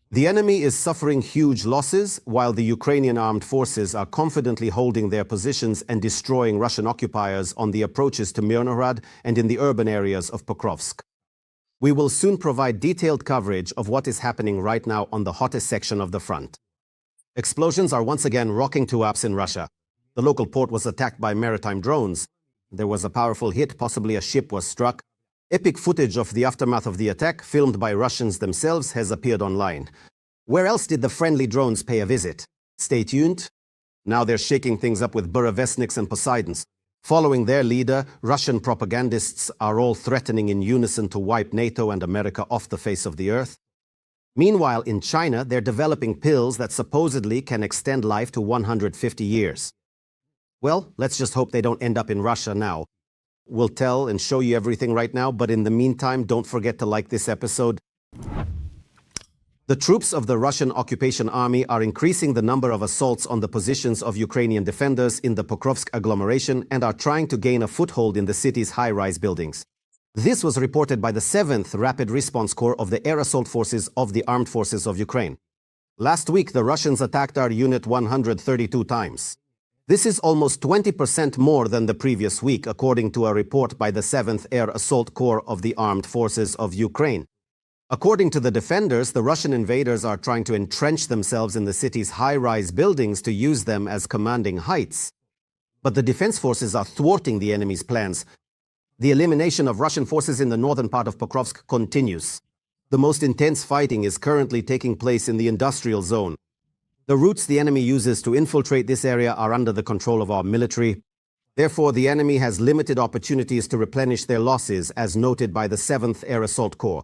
The enemy is suffering huge losses, while the Ukrainian armed forces are confidently holding their positions and destroying Russian occupiers on the approaches to Myrnohrad and in the urban areas of Pokrovsk. We will soon provide detailed coverage of what is happening right now on the hottest section of the front. Explosions are once again rocking Tuapse in Russia. The local port was attacked by maritime drones. There was a powerful hit, possibly a ship was struck. Epic footage of the aftermath of the attack, filmed by Russians themselves, has appeared online. Where else did the friendly drones pay a visit? Stay tuned. Now they're shaking things up with Burevestniks and Poseidons. Following their leader, Russian propagandists are all threatening in unison to wipe NATO and America off the face of the earth. Meanwhile, in China, they're developing pills that supposedly can extend life to 150 years. Well, let's just hope they don't end up in Russia now. We'll tell and show you everything right now, but in the meantime, don't forget to like this episode. The troops of the Russian occupation army are increasing the number of assaults on the positions of Ukrainian defenders in the Pokrovsk agglomeration and are trying to gain a foothold in the city's high-rise buildings. This was reported by the 7th Rapid Response Corps of the Air Assault Forces of the Armed Forces of Ukraine. Last week, the Russians attacked our unit 132 times. This is almost 20% more than the previous week, according to a report by the 7th Air Assault Corps of the Armed Forces of Ukraine. According to the defenders, the Russian invaders are trying to entrench themselves in the city's high-rise buildings to use them as commanding heights. But the defense forces are thwarting the enemy's plans. The elimination of Russian forces in the northern part of Pokrovsk continues. The most intense fighting is currently taking place in the industrial zone. The routes the enemy uses to infiltrate this area are under the control of our military. Therefore, the enemy has limited opportunities to replenish their losses, as noted by the 7th Air Assault Corps.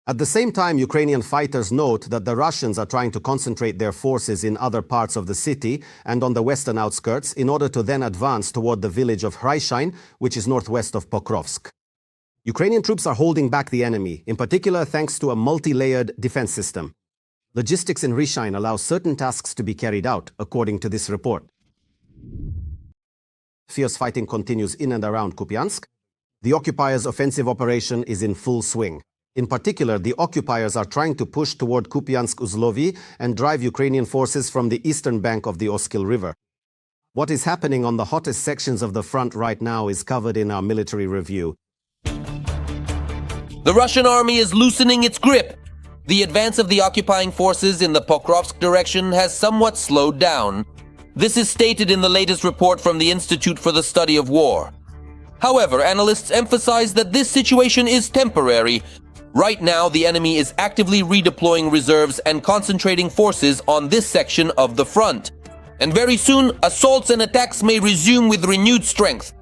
At the same time, Ukrainian fighters note that the Russians are trying to concentrate their forces in other parts of the city and on the western outskirts in order to then advance toward the village of Hrayshain, which is northwest of Pokrovsk. Ukrainian troops are holding back the enemy, in particular thanks to a multi-layered defense system. Logistics in Hrayshain allow certain tasks to be carried out, according to this report. Fierce fighting continues in and around Kupiansk. The occupiers' offensive operation is in full swing. In particular, the occupiers are trying to push toward Kupiansk-Uzlovy and drive Ukrainian forces from the eastern bank of the Oskil River. What is happening on the hottest sections of the front right now is covered in our military review. The Russian army is loosening its grip. The advance of the occupying forces in the Pokrovsk direction has somewhat slowed down. This is stated in the latest report from the Institute for the Study of War. However, analysts emphasize that this situation is temporary. Right now, the enemy is actively redeploying reserves and concentrating forces on this section of the front. And very soon, assaults and attacks may resume with renewed strength.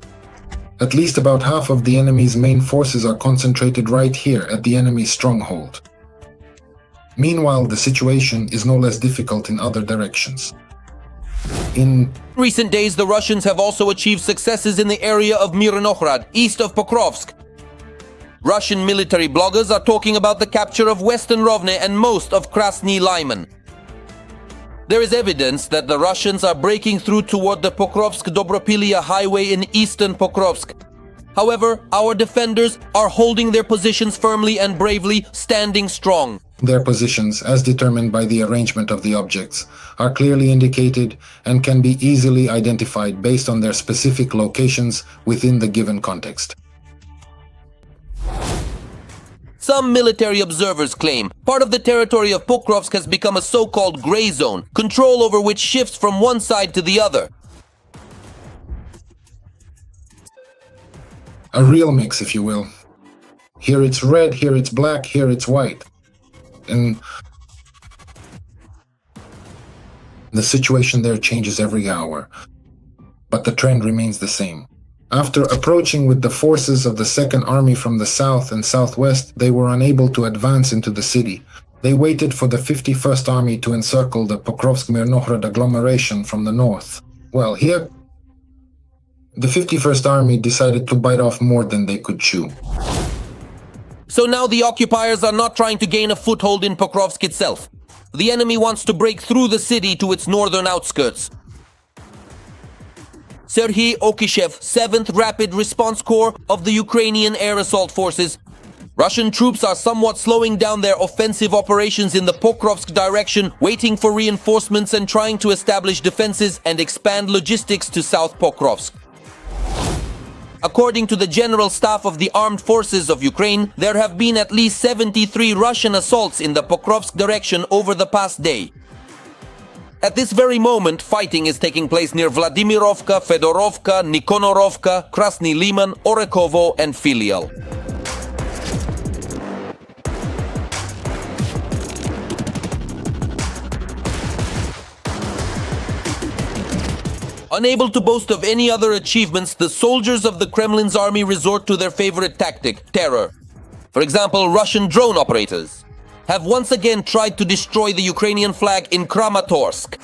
At least about half of the enemy's main forces are concentrated right here at the enemy's stronghold. Meanwhile, the situation is no less difficult in other directions. In recent days, the Russians have also achieved successes in the area of Myrnohrad, east of Pokrovsk. Russian military bloggers are talking about the capture of Western Rovne and most of Krasny Lyman. There is evidence that the Russians are breaking through toward the Pokrovsk-Dobropilya highway in eastern Pokrovsk. However, our defenders are holding their positions firmly and bravely, standing strong. Their positions, as determined by the arrangement of the objects, are clearly indicated and can be easily identified based on their specific locations within the given context. Some military observers claim part of the territory of Pokrovsk has become a so-called gray zone, control over which shifts from one side to the other. A real mix, if you will. Here it's red, here it's black, here it's white. And the situation there changes every hour, but the trend remains the same. After approaching with the forces of the Second Army from the south and southwest, they were unable to advance into the city. They waited for the 51st Army to encircle the Pokrovsk-Myrnohrad agglomeration from the north. Well, here, the 51st Army decided to bite off more than they could chew. So now the occupiers are not trying to gain a foothold in Pokrovsk itself. The enemy wants to break through the city to its northern outskirts. Serhiy Okishev, 7th Rapid Response Corps of the Ukrainian Air Assault Forces, Russian troops are somewhat slowing down their offensive operations in the Pokrovsk direction, waiting for reinforcements and trying to establish defenses and expand logistics to South Pokrovsk. According to the General Staff of the Armed Forces of Ukraine, there have been at least 73 Russian assaults in the Pokrovsk direction over the past day. At this very moment, fighting is taking place near Vladimirovka, Fedorovka, Nikonorovka, Krasny Liman, Orekovo and Filial. Unable to boast of any other achievements, the soldiers of the Kremlin's army resort to their favorite tactic, terror. For example, Russian drone operators have once again tried to destroy the Ukrainian flag in Kramatorsk.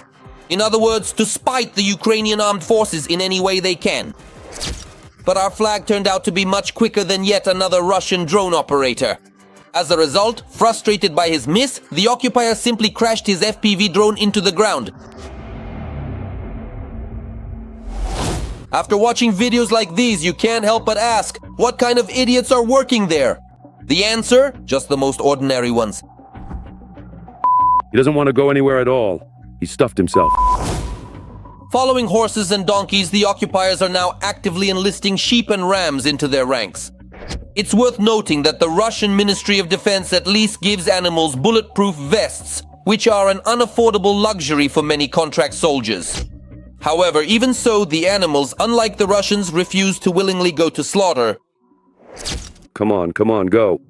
In other words, to spite the Ukrainian armed forces in any way they can. But our flag turned out to be much quicker than yet another Russian drone operator. As a result, frustrated by his miss, the occupier simply crashed his FPV drone into the ground. After watching videos like these, you can't help but ask, what kind of idiots are working there? The answer? Just the most ordinary ones. He doesn't want to go anywhere at all. He stuffed himself. Following horses and donkeys, the occupiers are now actively enlisting sheep and rams into their ranks. It's worth noting that the Russian Ministry of Defense at least gives animals bulletproof vests, which are an unaffordable luxury for many contract soldiers. However, even so, the animals, unlike the Russians, refuse to willingly go to slaughter. Come on, go.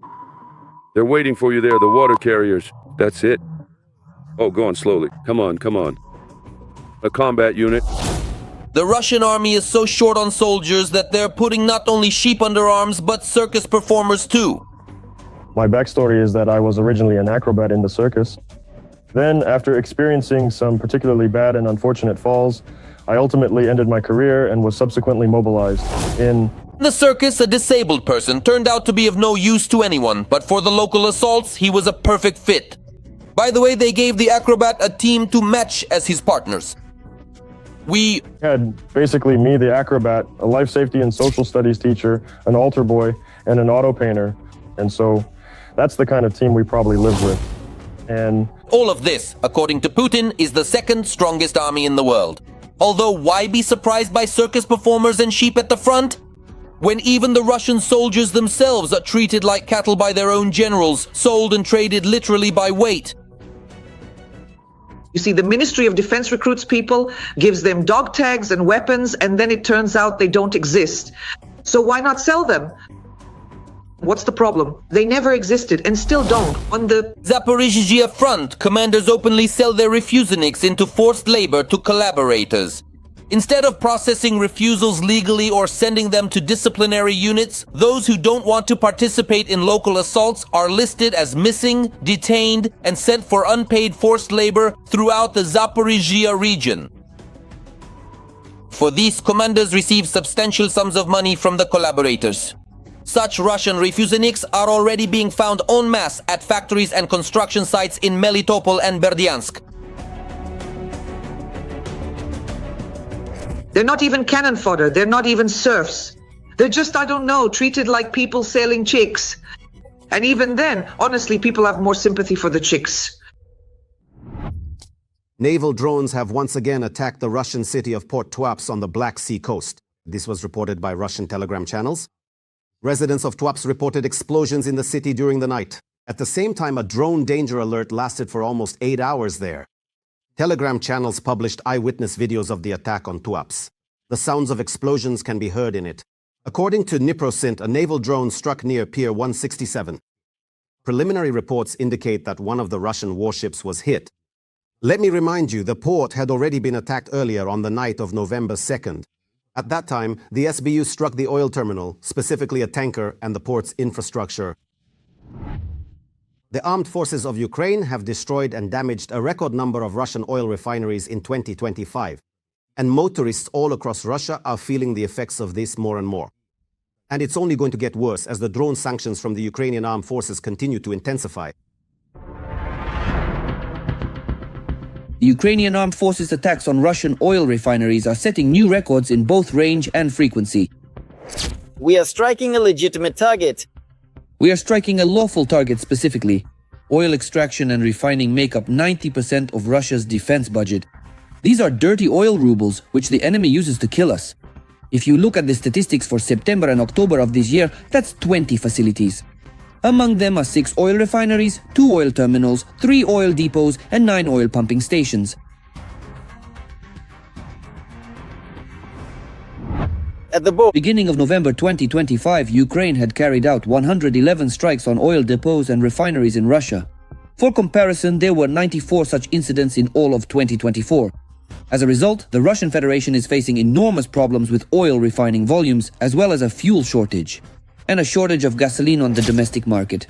They're waiting for you there, the water carriers. That's it. Oh, go on slowly. Come on. A combat unit. The Russian army is so short on soldiers that they're putting not only sheep under arms, but circus performers too. My backstory is that I was originally an acrobat in the circus. Then, after experiencing some particularly bad and unfortunate falls, I ultimately ended my career and was subsequently mobilized in the circus. A disabled person turned out to be of no use to anyone, but for the local assaults, he was a perfect fit. By the way, they gave the acrobat a team to match as his partners. We had basically me, the acrobat, a life safety and social studies teacher, an altar boy, and an auto painter. And so that's the kind of team we probably lived with. And all of this, according to Putin, is the second strongest army in the world. Although, why be surprised by circus performers and sheep at the front? When even the Russian soldiers themselves are treated like cattle by their own generals, sold and traded literally by weight. You see, the Ministry of Defense recruits people, gives them dog tags and weapons, and then it turns out they don't exist. So why not sell them? What's the problem? They never existed and still don't. On the Zaporizhzhia front, commanders openly sell their refuseniks into forced labor to collaborators. Instead of processing refusals legally or sending them to disciplinary units, those who don't want to participate in local assaults are listed as missing, detained, and sent for unpaid forced labor throughout the Zaporizhzhia region. For these, commanders receive substantial sums of money from the collaborators. Such Russian refuseniks are already being found en masse at factories and construction sites in Melitopol and Berdyansk. They're not even cannon fodder. They're not even serfs. They're just, I don't know, treated like people selling chicks. And even then, honestly, people have more sympathy for the chicks. Naval drones have once again attacked the Russian city of Port Tuapse on the Black Sea coast. This was reported by Russian Telegram channels. Residents of Tuapse reported explosions in the city during the night. At the same time, a drone danger alert lasted for almost 8 hours there. Telegram channels published eyewitness videos of the attack on Tuapse. The sounds of explosions can be heard in it. According to Dniprosint, a naval drone struck near Pier 167. Preliminary reports indicate that one of the Russian warships was hit. Let me remind you, the port had already been attacked earlier on the night of November 2nd. At that time, the SBU struck the oil terminal, specifically a tanker, and the port's infrastructure. The armed forces of Ukraine have destroyed and damaged a record number of Russian oil refineries in 2025. And motorists all across Russia are feeling the effects of this more and more. And it's only going to get worse as the drone sanctions from the Ukrainian armed forces continue to intensify. The Ukrainian armed forces' attacks on Russian oil refineries are setting new records in both range and frequency. We are striking a legitimate target. We are striking a lawful target specifically. Oil extraction and refining make up 90% of Russia's defense budget. These are dirty oil rubles, which the enemy uses to kill us. If you look at the statistics for September and October of this year, that's 20 facilities. Among them are 6 oil refineries, 2 oil terminals, 3 oil depots, and 9 oil pumping stations. At the beginning of November 2025, Ukraine had carried out 111 strikes on oil depots and refineries in Russia. For comparison, there were 94 such incidents in all of 2024. As a result, the Russian Federation is facing enormous problems with oil refining volumes, as well as a fuel shortage, and a shortage of gasoline on the domestic market.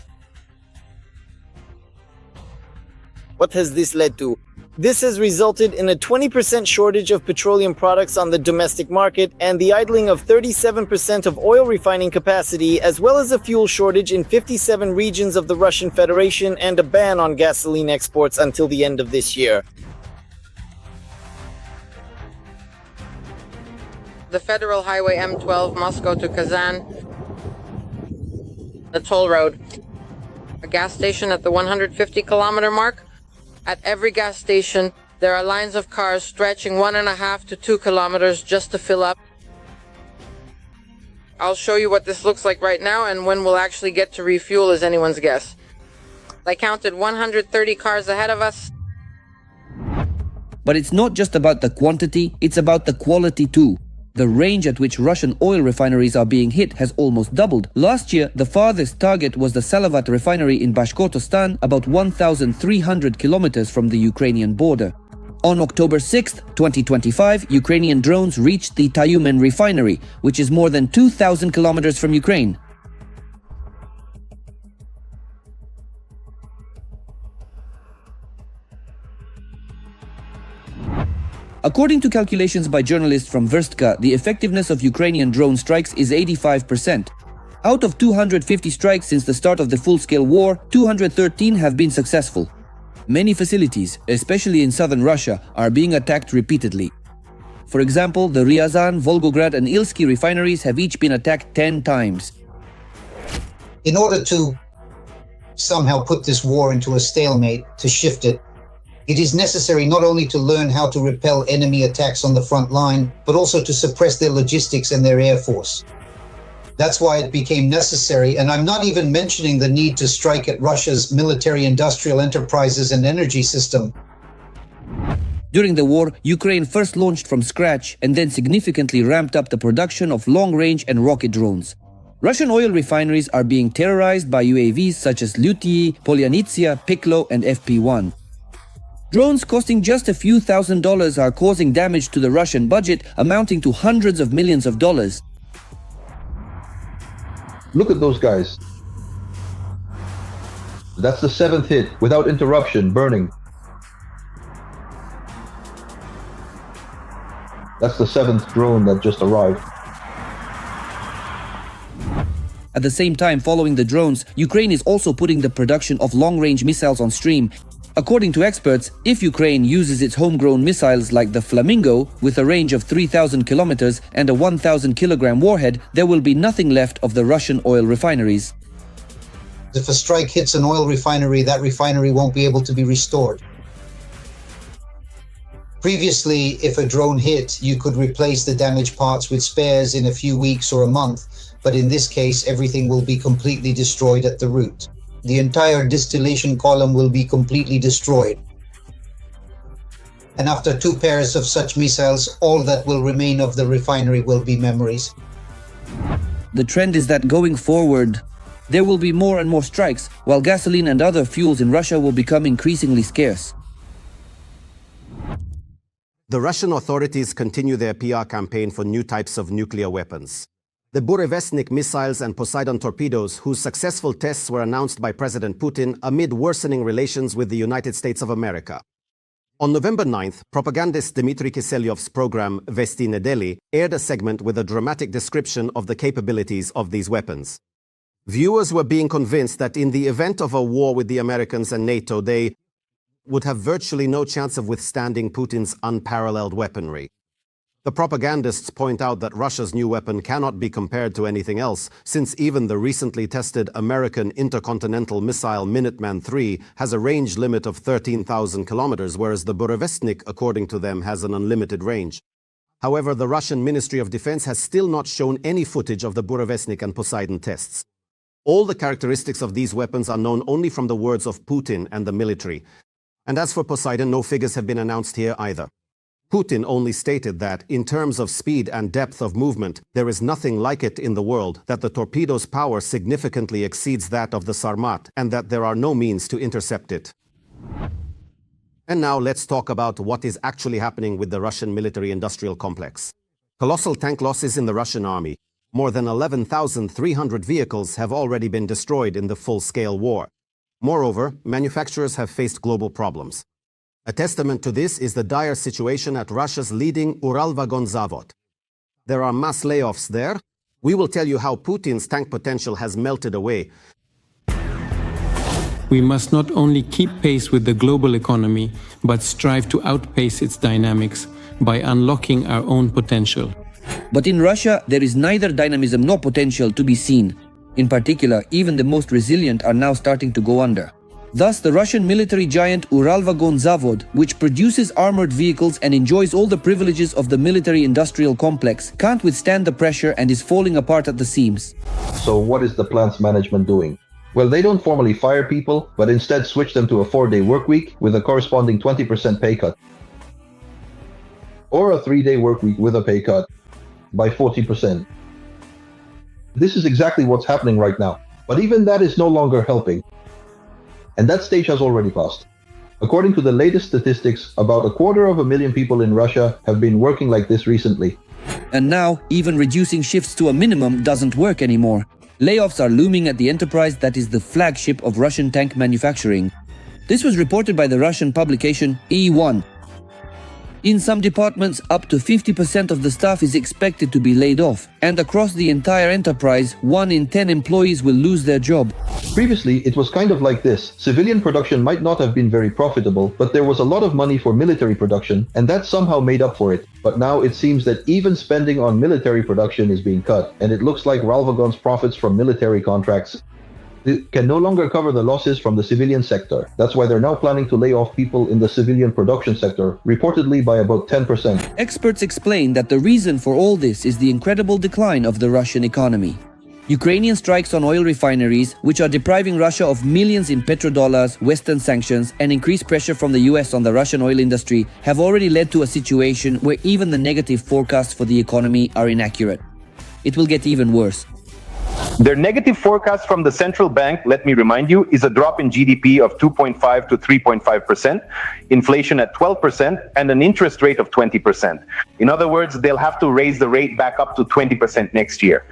What has this led to? This has resulted in a 20% shortage of petroleum products on the domestic market and the idling of 37% of oil refining capacity, as well as a fuel shortage in 57 regions of the Russian Federation and a ban on gasoline exports until the end of this year. The Federal Highway M12 Moscow to Kazan, the toll road, a gas station at the 150-kilometer mark. At every gas station, there are lines of cars stretching 1.5 to 2 kilometers just to fill up. I'll show you what this looks like right now, and when we'll actually get to refuel is anyone's guess. I counted 130 cars ahead of us. But it's not just about the quantity, it's about the quality too. The range at which Russian oil refineries are being hit has almost doubled. Last year, the farthest target was the Salavat refinery in Bashkortostan, about 1,300 kilometers from the Ukrainian border. On October 6, 2025, Ukrainian drones reached the Tuapse refinery, which is more than 2,000 kilometers from Ukraine. According to calculations by journalists from Verstka, the effectiveness of Ukrainian drone strikes is 85%. Out of 250 strikes since the start of the full-scale war, 213 have been successful. Many facilities, especially in southern Russia, are being attacked repeatedly. For example, the Ryazan, Volgograd and Ilsky refineries have each been attacked 10 times. In order to somehow put this war into a stalemate, to shift it, it is necessary not only to learn how to repel enemy attacks on the front line, but also to suppress their logistics and their air force. That's why it became necessary, and I'm not even mentioning the need to strike at Russia's military-industrial enterprises and energy system. During the war, Ukraine first launched from scratch and then significantly ramped up the production of long-range and rocket drones. Russian oil refineries are being terrorized by UAVs such as Lyutii, Polyanitsia, Piklo and FP-1. Drones costing just a few $1,000s are causing damage to the Russian budget, amounting to hundreds of millions of dollars. Look at those guys. That's the 7th hit, without interruption, burning. That's the 7th drone that just arrived. At the same time, following the drones, Ukraine is also putting the production of long-range missiles on stream. According to experts, if Ukraine uses its homegrown missiles like the Flamingo, with a range of 3,000 kilometers and a 1,000-kilogram warhead, there will be nothing left of the Russian oil refineries. If a strike hits an oil refinery, that refinery won't be able to be restored. Previously, if a drone hit, you could replace the damaged parts with spares in a few weeks or a month, but in this case, everything will be completely destroyed at the root. The entire distillation column will be completely destroyed. And after 2 pairs of such missiles, all that will remain of the refinery will be memories. The trend is that going forward, there will be more and more strikes, while gasoline and other fuels in Russia will become increasingly scarce. The Russian authorities continue their PR campaign for new types of nuclear weapons. The Burevestnik missiles and Poseidon torpedoes, whose successful tests were announced by President Putin amid worsening relations with the United States of America. On November 9th, propagandist Dmitry Kiselyov's program Vesti Nedeli aired a segment with a dramatic description of the capabilities of these weapons. Viewers were being convinced that in the event of a war with the Americans and NATO, they would have virtually no chance of withstanding Putin's unparalleled weaponry. The propagandists point out that Russia's new weapon cannot be compared to anything else, since even the recently tested American intercontinental missile Minuteman III has a range limit of 13,000 kilometers, whereas the Burevestnik, according to them, has an unlimited range. However, the Russian Ministry of Defense has still not shown any footage of the Burevestnik and Poseidon tests. All the characteristics of these weapons are known only from the words of Putin and the military. And as for Poseidon, no figures have been announced here either. Putin only stated that, in terms of speed and depth of movement, there is nothing like it in the world, that the torpedo's power significantly exceeds that of the Sarmat, and that there are no means to intercept it. And now let's talk about what is actually happening with the Russian military-industrial complex. Colossal tank losses in the Russian army. More than 11,300 vehicles have already been destroyed in the full-scale war. Moreover, manufacturers have faced global problems. A testament to this is the dire situation at Russia's leading Uralvagonzavod. There are mass layoffs there. We will tell you how Putin's tank potential has melted away. We must not only keep pace with the global economy, but strive to outpace its dynamics by unlocking our own potential. But in Russia, there is neither dynamism nor potential to be seen. In particular, even the most resilient are now starting to go under. Thus, the Russian military giant Uralvagonzavod, which produces armored vehicles and enjoys all the privileges of the military-industrial complex, can't withstand the pressure and is falling apart at the seams. So what is the plant's management doing? Well, they don't formally fire people, but instead switch them to a 4-day work week with a corresponding 20% pay cut. Or a 3-day work week with a pay cut by 40%. This is exactly what's happening right now. But even that is no longer helping. And that stage has already passed. According to the latest statistics, about 250,000 people in Russia have been working like this recently. And now, even reducing shifts to a minimum doesn't work anymore. Layoffs are looming at the enterprise that is the flagship of Russian tank manufacturing. This was reported by the Russian publication E1. In some departments, up to 50% of the staff is expected to be laid off, and across the entire enterprise, 1 in 10 employees will lose their job. Previously, it was kind of like this. Civilian production might not have been very profitable, but there was a lot of money for military production, and that somehow made up for it. But now it seems that even spending on military production is being cut, and it looks like Ralvagon's profits from military contracts can no longer cover the losses from the civilian sector. That's why they're now planning to lay off people in the civilian production sector, reportedly by about 10%. Experts explain that the reason for all this is the incredible decline of the Russian economy. Ukrainian strikes on oil refineries, which are depriving Russia of millions in petrodollars, Western sanctions, and increased pressure from the US on the Russian oil industry, have already led to a situation where even the negative forecasts for the economy are inaccurate. It will get even worse. Their negative forecast from the central bank, let me remind you, is a drop in GDP of 2.5 to 3.5%, inflation at 12%, and an interest rate of 20%. In other words, they'll have to raise the rate back up to 20% next year.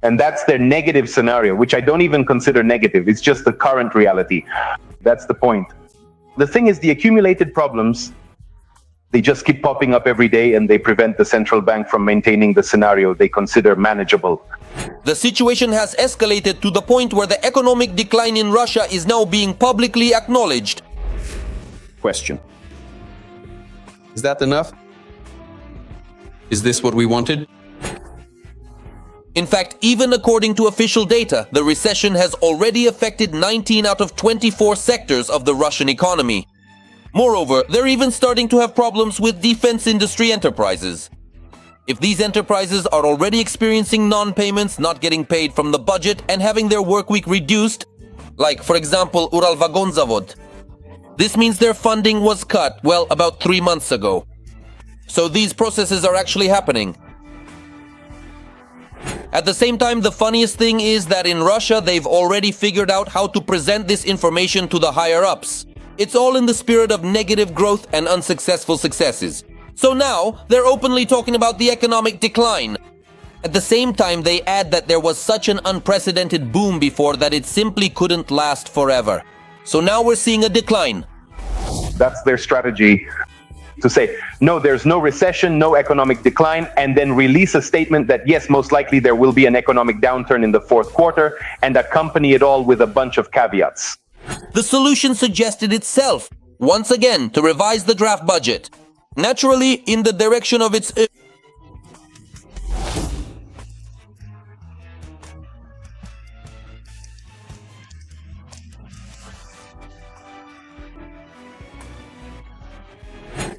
And that's their negative scenario, which I don't even consider negative. It's just the current reality. That's the point. The thing is, the accumulated problems, they just keep popping up every day, and they prevent the central bank from maintaining the scenario they consider manageable. The situation has escalated to the point where the economic decline in Russia is now being publicly acknowledged. Question. Is that enough? Is this what we wanted? In fact, even according to official data, the recession has already affected 19 out of 24 sectors of the Russian economy. Moreover, they're even starting to have problems with defense industry enterprises. If these enterprises are already experiencing non-payments, not getting paid from the budget, and having their work week reduced, like, for example, Uralvagonzavod, this means their funding was cut, well, about 3 months ago. So these processes are actually happening. At the same time, the funniest thing is that in Russia, they've already figured out how to present this information to the higher-ups. It's all in the spirit of negative growth and unsuccessful successes. So now, they're openly talking about the economic decline. At the same time, they add that there was such an unprecedented boom before that it simply couldn't last forever. So now we're seeing a decline. That's their strategy, to say, no, there's no recession, no economic decline, and then release a statement that, yes, most likely there will be an economic downturn in the fourth quarter, and accompany it all with a bunch of caveats. The solution suggested itself, once again, to revise the draft budget. Naturally, in the direction of its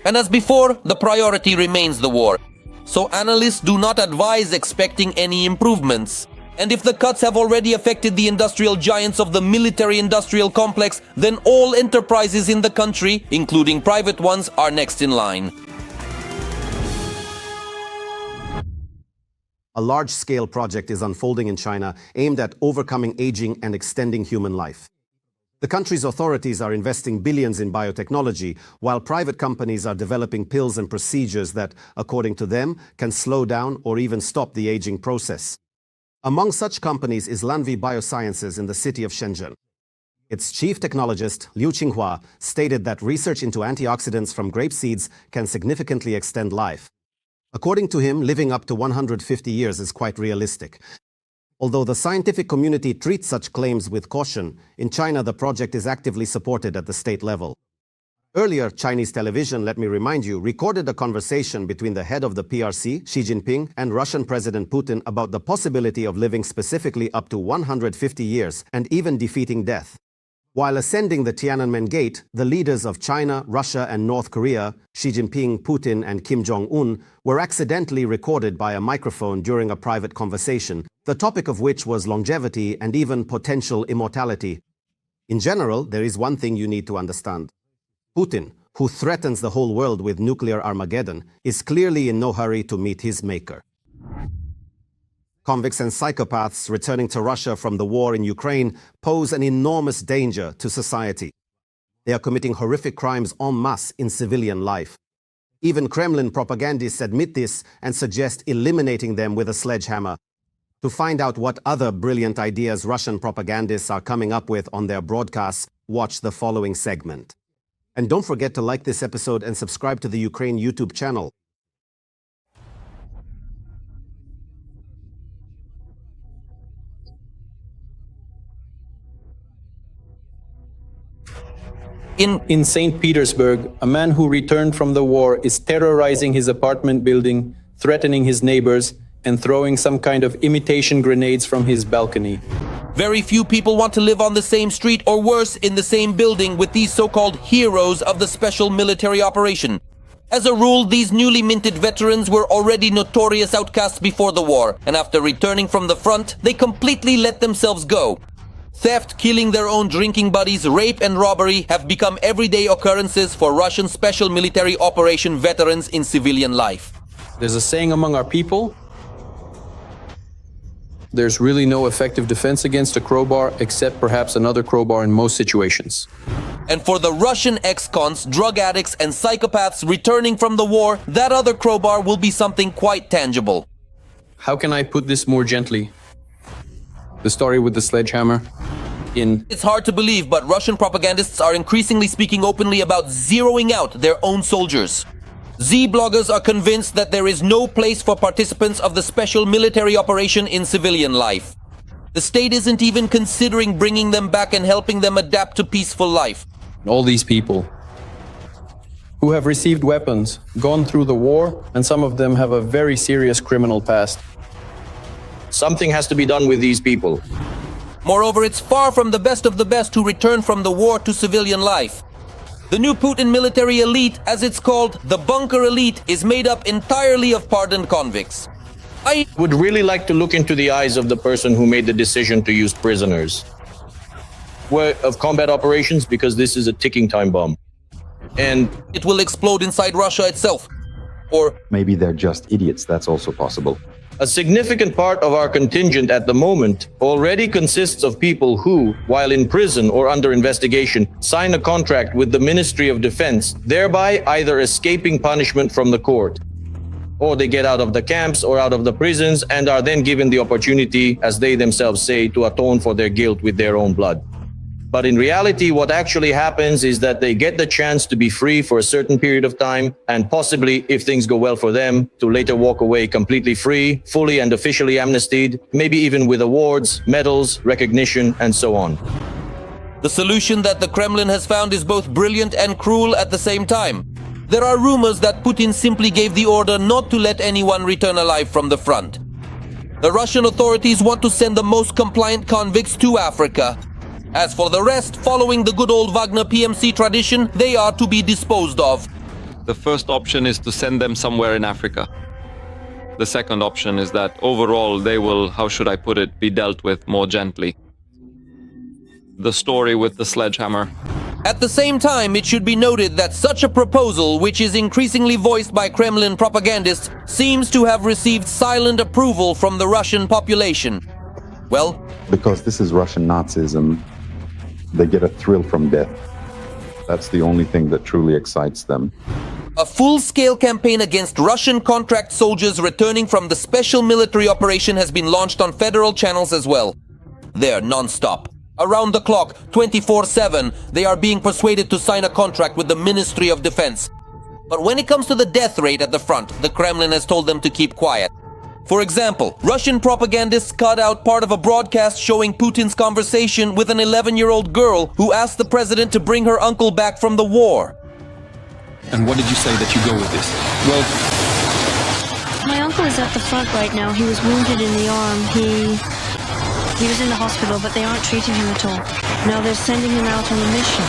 And as before, the priority remains the war. So analysts do not advise expecting any improvements. And if the cuts have already affected the industrial giants of the military-industrial complex, then all enterprises in the country, including private ones, are next in line. A large-scale project is unfolding in China aimed at overcoming aging and extending human life. The country's authorities are investing billions in biotechnology, while private companies are developing pills and procedures that, according to them, can slow down or even stop the aging process. Among such companies is Lanvi Biosciences in the city of Shenzhen. Its chief technologist, Liu Qinghua, stated that research into antioxidants from grape seeds can significantly extend life. According to him, living up to 150 years is quite realistic. Although the scientific community treats such claims with caution, in China the project is actively supported at the state level. Earlier, Chinese television, let me remind you, recorded a conversation between the head of the PRC, Xi Jinping, and Russian President Putin about the possibility of living specifically up to 150 years and even defeating death. While ascending the Tiananmen Gate, the leaders of China, Russia, and North Korea, Xi Jinping, Putin, and Kim Jong-un, were accidentally recorded by a microphone during a private conversation, the topic of which was longevity and even potential immortality. In general, there is one thing you need to understand. Putin, who threatens the whole world with nuclear Armageddon, is clearly in no hurry to meet his maker. Convicts and psychopaths returning to Russia from the war in Ukraine pose an enormous danger to society. They are committing horrific crimes en masse in civilian life. Even Kremlin propagandists admit this and suggest eliminating them with a sledgehammer. To find out what other brilliant ideas Russian propagandists are coming up with on their broadcasts, watch the following segment. And don't forget to like this episode and subscribe to the Ukraine YouTube channel. In St. Petersburg, a man who returned from the war is terrorizing his apartment building, threatening his neighbors, and throwing some kind of imitation grenades from his balcony. Very few people want to live on the same street or worse, in the same building with these so-called heroes of the special military operation. As a rule, these newly minted veterans were already notorious outcasts before the war, and after returning from the front, they completely let themselves go. Theft, killing their own drinking buddies, rape and robbery have become everyday occurrences for Russian special military operation veterans in civilian life. There's a saying among our people: there's really no effective defense against a crowbar except perhaps another crowbar in most situations. And for the Russian ex-cons, drug addicts and psychopaths returning from the war, that other crowbar will be something quite tangible. How can I put this more gently? The story with the sledgehammer. It's hard to believe, but Russian propagandists are increasingly speaking openly about zeroing out their own soldiers. Z-bloggers are convinced that there is no place for participants of the special military operation in civilian life. The state isn't even considering bringing them back and helping them adapt to peaceful life. All these people who have received weapons, gone through the war, and some of them have a very serious criminal past. Something has to be done with these people. Moreover, it's far from the best of the best who return from the war to civilian life. The new Putin military elite, as it's called, the bunker elite, is made up entirely of pardoned convicts. I would really like to look into the eyes of the person who made the decision to use prisoners of combat operations, because this is a ticking time bomb. And it will explode inside Russia itself. Or maybe they're just idiots, that's also possible. A significant part of our contingent at the moment already consists of people who, while in prison or under investigation, sign a contract with the Ministry of Defense, thereby either escaping punishment from the court, or they get out of the camps or out of the prisons and are then given the opportunity, as they themselves say, to atone for their guilt with their own blood. But in reality, what actually happens is that they get the chance to be free for a certain period of time, and possibly, if things go well for them, to later walk away completely free, fully and officially amnestied, maybe even with awards, medals, recognition, and so on. The solution that the Kremlin has found is both brilliant and cruel at the same time. There are rumors that Putin simply gave the order not to let anyone return alive from the front. The Russian authorities want to send the most compliant convicts to Africa. As for the rest, following the good old Wagner PMC tradition, they are to be disposed of. The first option is to send them somewhere in Africa. The second option is that overall they will, how should I put it, be dealt with more gently. The story with the sledgehammer. At the same time, it should be noted that such a proposal, which is increasingly voiced by Kremlin propagandists, seems to have received silent approval from the Russian population. Well, because this is Russian Nazism, they get a thrill from death. That's the only thing that truly excites them. a full-scale campaign against Russian contract soldiers returning from the special military operation has been launched on federal channels as well. They're non-stop. Around the clock, 24/7, they are being persuaded to sign a contract with the Ministry of Defense. But when it comes to the death rate at the front, the Kremlin has told them to keep quiet. For example, Russian propagandists cut out part of a broadcast showing Putin's conversation with an 11-year-old girl who asked the president to bring her uncle back from the war. And what did you say that you go with this? Well, my uncle is at the front right now. He was wounded in the arm. He was in the hospital, but they aren't treating him at all. Now they're sending him out on a mission.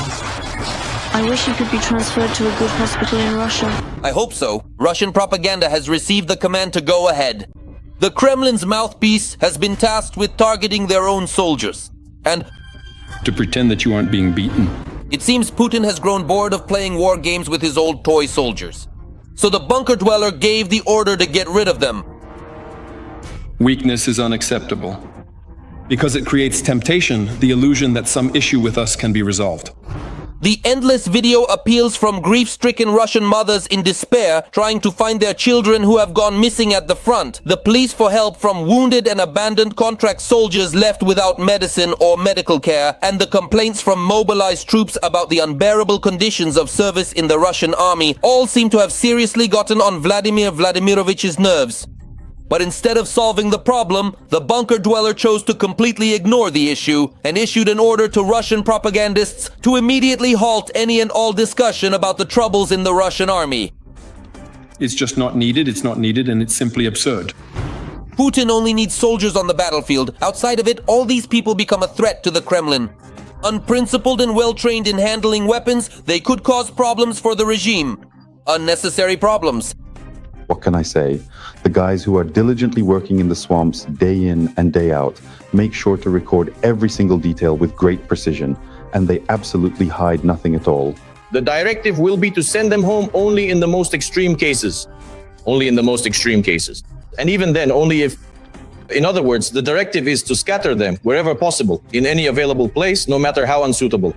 I wish he could be transferred to a good hospital in Russia. I hope so. Russian propaganda has received the command to go ahead. The Kremlin's mouthpiece has been tasked with targeting their own soldiers. And to pretend that you aren't being beaten. It seems Putin has grown bored of playing war games with his old toy soldiers. So the bunker dweller gave the order to get rid of them. Weakness is unacceptable. Because it creates temptation, the illusion that some issue with us can be resolved. The endless video appeals from grief-stricken Russian mothers in despair trying to find their children who have gone missing at the front. The pleas for help from wounded and abandoned contract soldiers left without medicine or medical care, and the complaints from mobilized troops about the unbearable conditions of service in the Russian army all seem to have seriously gotten on Vladimir Vladimirovich's nerves. But instead of solving the problem, the bunker dweller chose to completely ignore the issue and issued an order to Russian propagandists to immediately halt any and all discussion about the troubles in the Russian army. It's just not needed, and it's simply absurd. Putin only needs soldiers on the battlefield. Outside of it, all these people become a threat to the Kremlin. Unprincipled and well-trained in handling weapons, they could cause problems for the regime. Unnecessary problems. What can I say? The guys who are diligently working in the swamps day in and day out make sure to record every single detail with great precision, and they absolutely hide nothing at all. The directive will be to send them home only in the most extreme cases. Only in the most extreme cases. And even then, only if... In other words, the directive is to scatter them wherever possible, in any available place, no matter how unsuitable.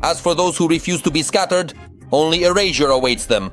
As for those who refuse to be scattered, only erasure awaits them.